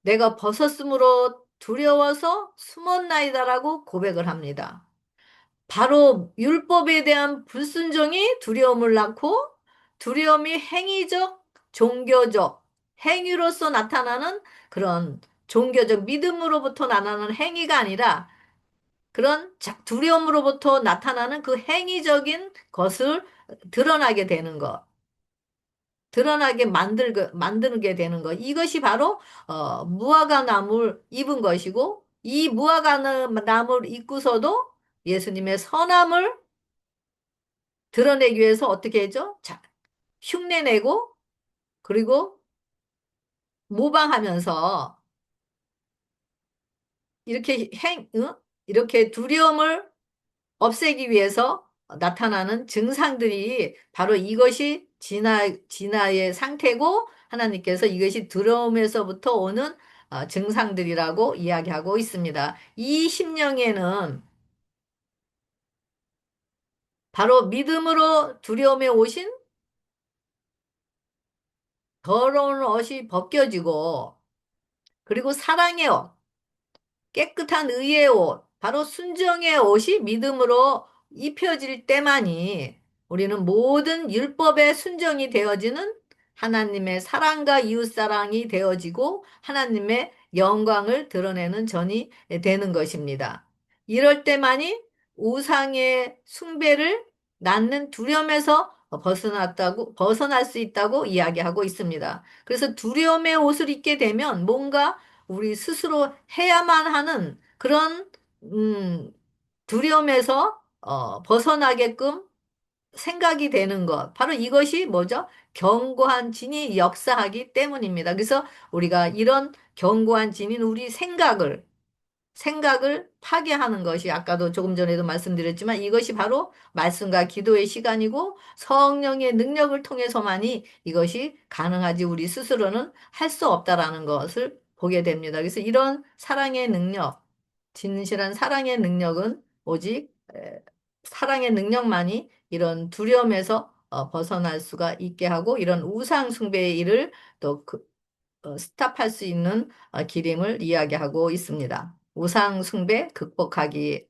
내가 벗었으므로 두려워서 숨었나이다라고 고백을 합니다. 바로 율법에 대한 불순종이 두려움을 낳고 두려움이 행위적, 종교적, 행위로서 나타나는 그런 종교적 믿음으로부터 나타나는 행위가 아니라 그런 두려움으로부터 나타나는 그 행위적인 것을 드러나게 되는 것, 만들게 되는 것. 이것이 바로 무화과 나무를 입은 것이고 이 무화과 나무를 입고서도 예수님의 선함을 드러내기 위해서 어떻게 해죠? 자, 흉내내고 그리고 모방하면서 이렇게 두려움을 없애기 위해서 나타나는 증상들이 바로 이것이 진화의 상태고 하나님께서 이것이 두려움에서부터 오는 증상들이라고 이야기하고 있습니다. 이 심령에는 바로 믿음으로 두려움에 오신 더러운 옷이 벗겨지고 그리고 사랑의 옷, 깨끗한 의의 옷, 바로 순정의 옷이 믿음으로 입혀질 때만이 우리는 모든 율법에 순종이 되어지는 하나님의 사랑과 이웃사랑이 되어지고 하나님의 영광을 드러내는 전이 되는 것입니다. 이럴 때만이 우상의 숭배를 낳는 두려움에서 벗어날 수 있다고 이야기하고 있습니다. 그래서 두려움의 옷을 입게 되면 뭔가 우리 스스로 해야만 하는 그런, 두려움에서 벗어나게끔 생각이 되는 것. 바로 이것이 뭐죠? 견고한 진이 역사하기 때문입니다. 그래서 우리가 이런 견고한 진인 우리 생각을 파괴하는 것이 아까도 조금 전에도 말씀드렸지만 이것이 바로 말씀과 기도의 시간이고 성령의 능력을 통해서만이 이것이 가능하지 우리 스스로는 할 수 없다라는 것을 보게 됩니다. 그래서 이런 사랑의 능력, 진실한 사랑의 능력은 오직 사랑의 능력만이 이런 두려움에서 벗어날 수가 있게 하고 이런 우상 숭배의 일을 또 스탑할 수 있는 기림을 이야기하고 있습니다. 우상 숭배 극복하기.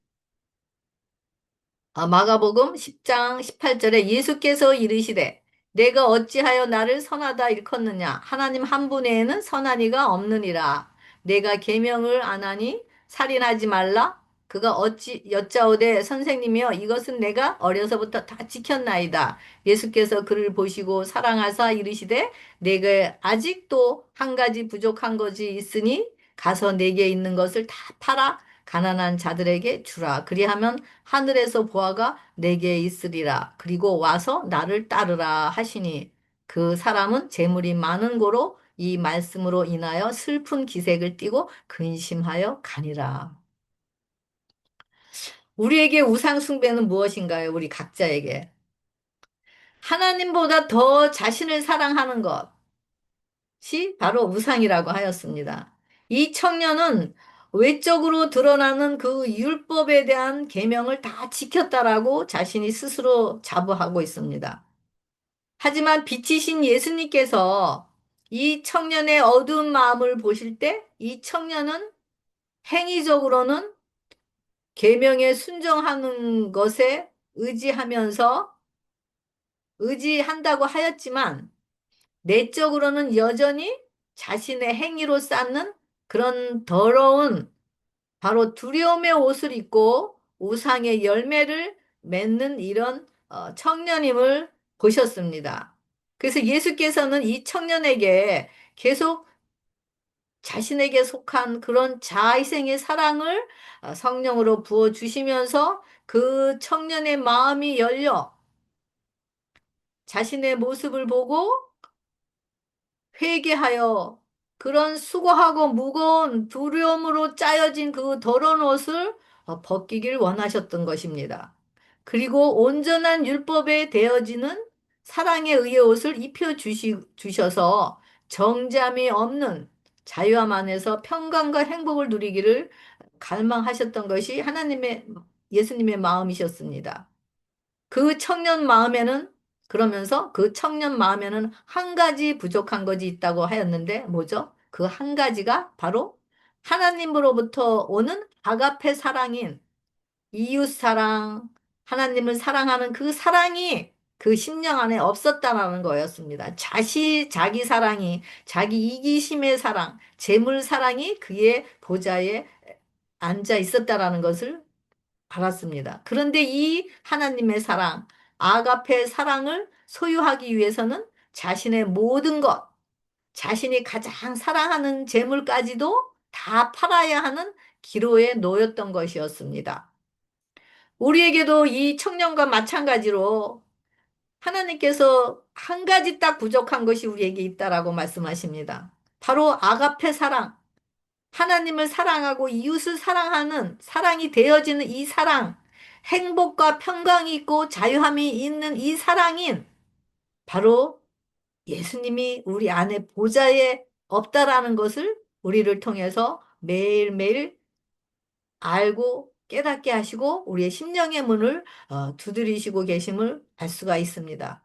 마가복음 10장 18절에 예수께서 이르시되 내가 어찌하여 나를 선하다 일컫느냐 하나님 한 분 외에는 선한 이가 없느니라. 내가 계명을 안 하니 살인하지 말라. 그가 어찌 여짜오되 선생님이여 이것은 내가 어려서부터 다 지켰나이다. 예수께서 그를 보시고 사랑하사 이르시되 내게 아직도 한 가지 부족한 것이 있으니 가서 내게 있는 것을 다 팔아 가난한 자들에게 주라. 그리하면 하늘에서 보아가 내게 있으리라. 그리고 와서 나를 따르라 하시니 그 사람은 재물이 많은 고로 이 말씀으로 인하여 슬픈 기색을 띠고 근심하여 가니라. 우리에게 우상 숭배는 무엇인가요? 우리 각자에게. 하나님보다 더 자신을 사랑하는 것이 바로 우상이라고 하였습니다. 이 청년은 외적으로 드러나는 그 율법에 대한 계명을 다 지켰다라고 자신이 스스로 자부하고 있습니다. 하지만 빛이신 예수님께서 이 청년의 어두운 마음을 보실 때 이 청년은 행위적으로는 계명에 순종하는 것에 의지한다고 하였지만 내적으로는 여전히 자신의 행위로 쌓는 그런 더러운 바로 두려움의 옷을 입고 우상의 열매를 맺는 이런 청년임을 보셨습니다. 그래서 예수께서는 이 청년에게 계속 자신에게 속한 그런 자아희생의 사랑을 성령으로 부어주시면서 그 청년의 마음이 열려 자신의 모습을 보고 회개하여 그런 수고하고 무거운 두려움으로 짜여진 그 더러운 옷을 벗기길 원하셨던 것입니다. 그리고 온전한 율법에 되어지는 사랑의 의의 옷을 주셔서 정잠이 없는 자유함 안에서 평강과 행복을 누리기를 갈망하셨던 것이 예수님의 마음이셨습니다. 그 청년 마음에는 그러면서 그 청년 마음에는 한 가지 부족한 것이 있다고 하였는데 뭐죠? 그 한 가지가 바로 하나님으로부터 오는 아가페 사랑인 이웃 사랑, 하나님을 사랑하는 그 사랑이 그 심령 안에 없었다라는 거였습니다. 자기 사랑이, 자기 이기심의 사랑, 재물 사랑이 그의 보좌에 앉아 있었다라는 것을 알았습니다. 그런데 이 하나님의 사랑, 아가페 사랑을 소유하기 위해서는 자신의 모든 것, 자신이 가장 사랑하는 재물까지도 다 팔아야 하는 기로에 놓였던 것이었습니다. 우리에게도 이 청년과 마찬가지로 하나님께서 한 가지 딱 부족한 것이 우리에게 있다라고 말씀하십니다. 바로 아가페 사랑. 하나님을 사랑하고 이웃을 사랑하는 사랑이 되어지는 이 사랑, 행복과 평강이 있고 자유함이 있는 이 사랑인 바로 예수님이 우리 안에 보좌에 없다라는 것을 우리를 통해서 매일매일 알고 깨닫게 하시고 우리의 심령의 문을 두드리시고 계심을 알 수가 있습니다.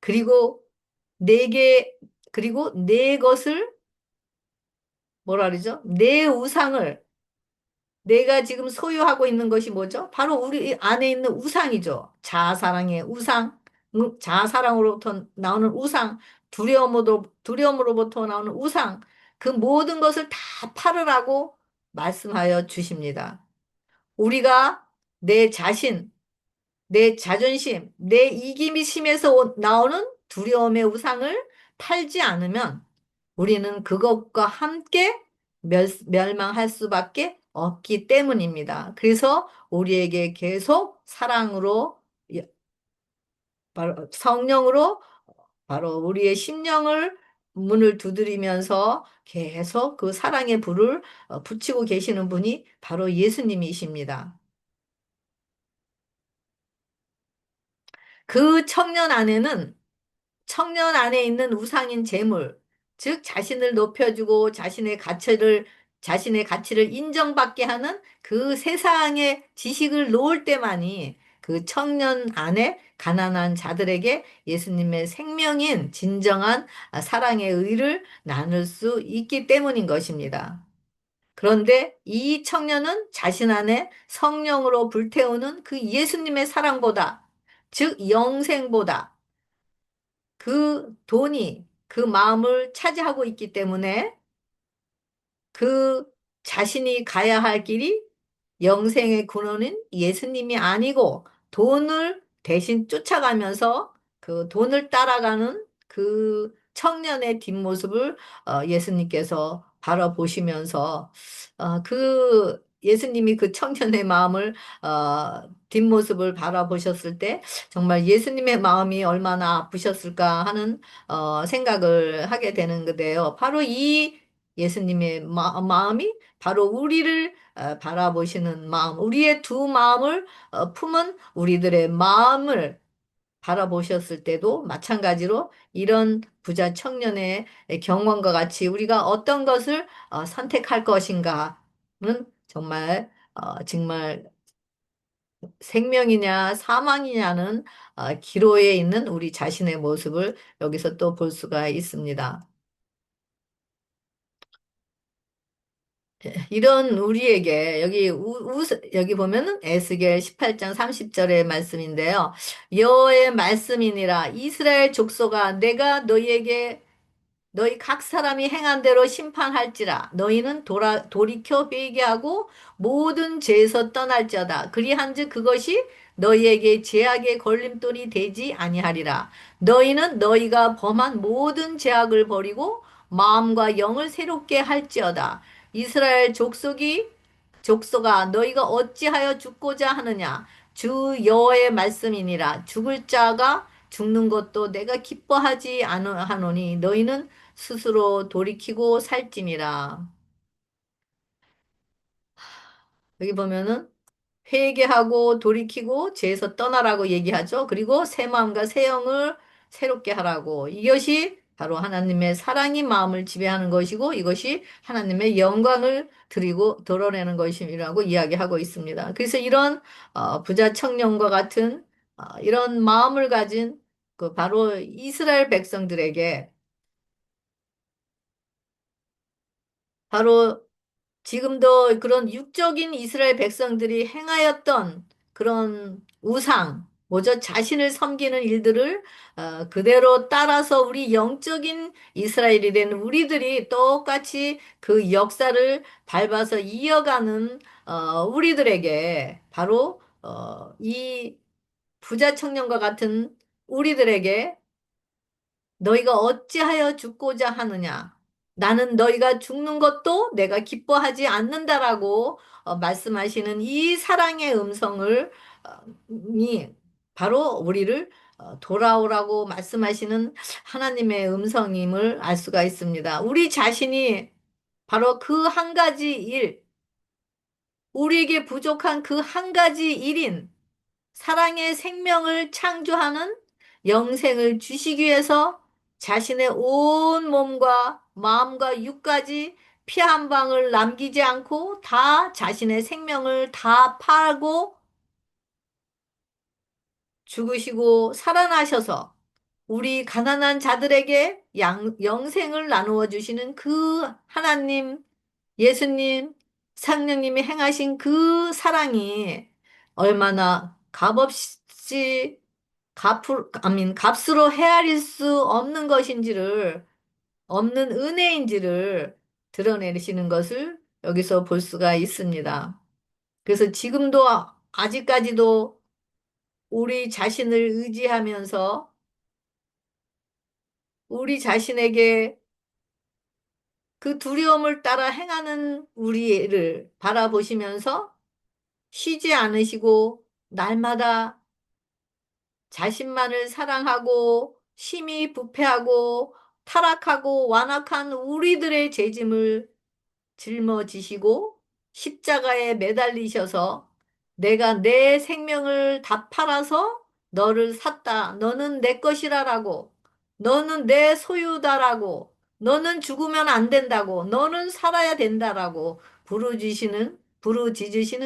그리고 내게, 그리고 내 것을 뭐라 그러죠? 내 우상을 내가 지금 소유하고 있는 것이 뭐죠? 바로 우리 안에 있는 우상이죠. 자아사랑의 우상, 자아사랑으로부터 나오는 우상, 두려움으로부터 나오는 우상, 그 모든 것을 다 팔으라고 말씀하여 주십니다. 우리가 내 자신, 내 자존심, 내 이김이 심해서 나오는 두려움의 우상을 팔지 않으면 우리는 그것과 함께 멸망할 수밖에 없기 때문입니다. 그래서 우리에게 계속 사랑으로, 바로 성령으로 바로 우리의 심령을 문을 두드리면서 계속 그 사랑의 불을 붙이고 계시는 분이 바로 예수님이십니다. 그 청년 안에 있는 우상인 재물, 즉 자신을 높여주고 자신의 가치를 인정받게 하는 그 세상의 지식을 놓을 때만이 그 청년 안에 가난한 자들에게 예수님의 생명인 진정한 사랑의 의를 나눌 수 있기 때문인 것입니다. 그런데 이 청년은 자신 안에 성령으로 불태우는 그 예수님의 사랑보다, 즉 영생보다 그 돈이 그 마음을 차지하고 있기 때문에 그 자신이 가야 할 길이 영생의 근원은 예수님이 아니고 돈을 대신 쫓아가면서 그 돈을 따라가는 그 청년의 뒷모습을 예수님께서 바라보시면서 그 예수님이 그 청년의 마음을 뒷모습을 바라보셨을 때 정말 예수님의 마음이 얼마나 아프셨을까 하는 생각을 하게 되는 건데요. 바로 이 예수님의 마음이 바로 우리를 바라보시는 마음, 우리의 두 마음을 품은 우리들의 마음을 바라보셨을 때도 마찬가지로 이런 부자 청년의 경험과 같이 우리가 어떤 것을 선택할 것인가는 정말 생명이냐 사망이냐는 기로에 있는 우리 자신의 모습을 여기서 또 볼 수가 있습니다. 이런 우리에게 여기 보면은 에스겔 18장 30절의 말씀인데요. 여호와의 말씀이니라 이스라엘 족속아 내가 너희 각 사람이 행한 대로 심판할지라 너희는 돌이켜 회개하고 모든 죄에서 떠날지어다 그리한즉 그것이 너희에게 죄악의 걸림돌이 되지 아니하리라 너희는 너희가 범한 모든 죄악을 버리고 마음과 영을 새롭게 할지어다 이스라엘 족속아 너희가 어찌하여 죽고자 하느냐 주 여호와의 말씀이니라 죽을 자가 죽는 것도 내가 기뻐하지 않으노니 너희는 스스로 돌이키고 살찌니라. 여기 보면은 회개하고 돌이키고 죄에서 떠나라고 얘기하죠. 그리고 새 마음과 새 영을 새롭게 하라고. 이것이 바로 하나님의 사랑이 마음을 지배하는 것이고 이것이 하나님의 영광을 드러내는 것이라고 이야기하고 있습니다. 그래서 이런 부자 청년과 같은 이런 마음을 가진 그 바로 이스라엘 백성들에게 바로 지금도 그런 육적인 이스라엘 백성들이 행하였던 그런 뭐죠? 자신을 섬기는 일들을 그대로 따라서 우리 영적인 이스라엘이 된 우리들이 똑같이 그 역사를 밟아서 이어가는 우리들에게 바로 이 부자 청년과 같은 우리들에게 너희가 어찌하여 죽고자 하느냐? 나는 너희가 죽는 것도 내가 기뻐하지 않는다라고 말씀하시는 이 사랑의 음성을 이 바로 우리를 돌아오라고 말씀하시는 하나님의 음성임을 알 수가 있습니다. 우리 자신이 바로 그 한 가지 우리에게 부족한 그 한 가지 일인 사랑의 생명을 창조하는 영생을 주시기 위해서 자신의 온 몸과 마음과 육까지 피 한 방울 남기지 않고 다 자신의 생명을 다 팔고 죽으시고 살아나셔서 우리 가난한 자들에게 영생을 나누어 주시는 그 하나님, 예수님, 성령님이 행하신 그 사랑이 얼마나 값없이 값으로 헤아릴 수 없는 것인지를, 없는 은혜인지를 드러내시는 것을 여기서 볼 수가 있습니다. 그래서 지금도 아직까지도 우리 자신을 의지하면서 우리 자신에게 그 두려움을 따라 행하는 우리를 바라보시면서 쉬지 않으시고 날마다 자신만을 사랑하고 심히 부패하고 타락하고 완악한 우리들의 죄짐을 짊어지시고 십자가에 매달리셔서 내가 내 생명을 다 팔아서 너를 샀다. 너는 내 것이라라고. 너는 내 소유다라고. 너는 죽으면 안 된다고. 너는 살아야 된다라고 부르짖으시는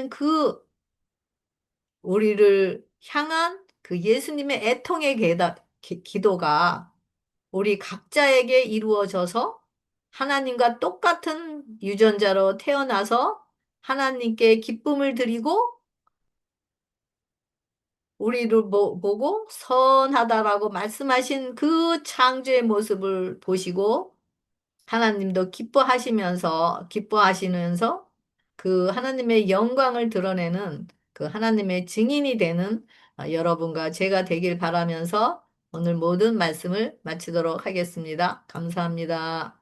그 우리를 향한 그 예수님의 애통의 기도가 우리 각자에게 이루어져서 하나님과 똑같은 유전자로 태어나서 하나님께 기쁨을 드리고 우리를 보고 선하다라고 말씀하신 그 창조의 모습을 보시고 하나님도 기뻐하시면서 그 하나님의 영광을 드러내는 그 하나님의 증인이 되는 여러분과 제가 되길 바라면서 오늘 모든 말씀을 마치도록 하겠습니다. 감사합니다.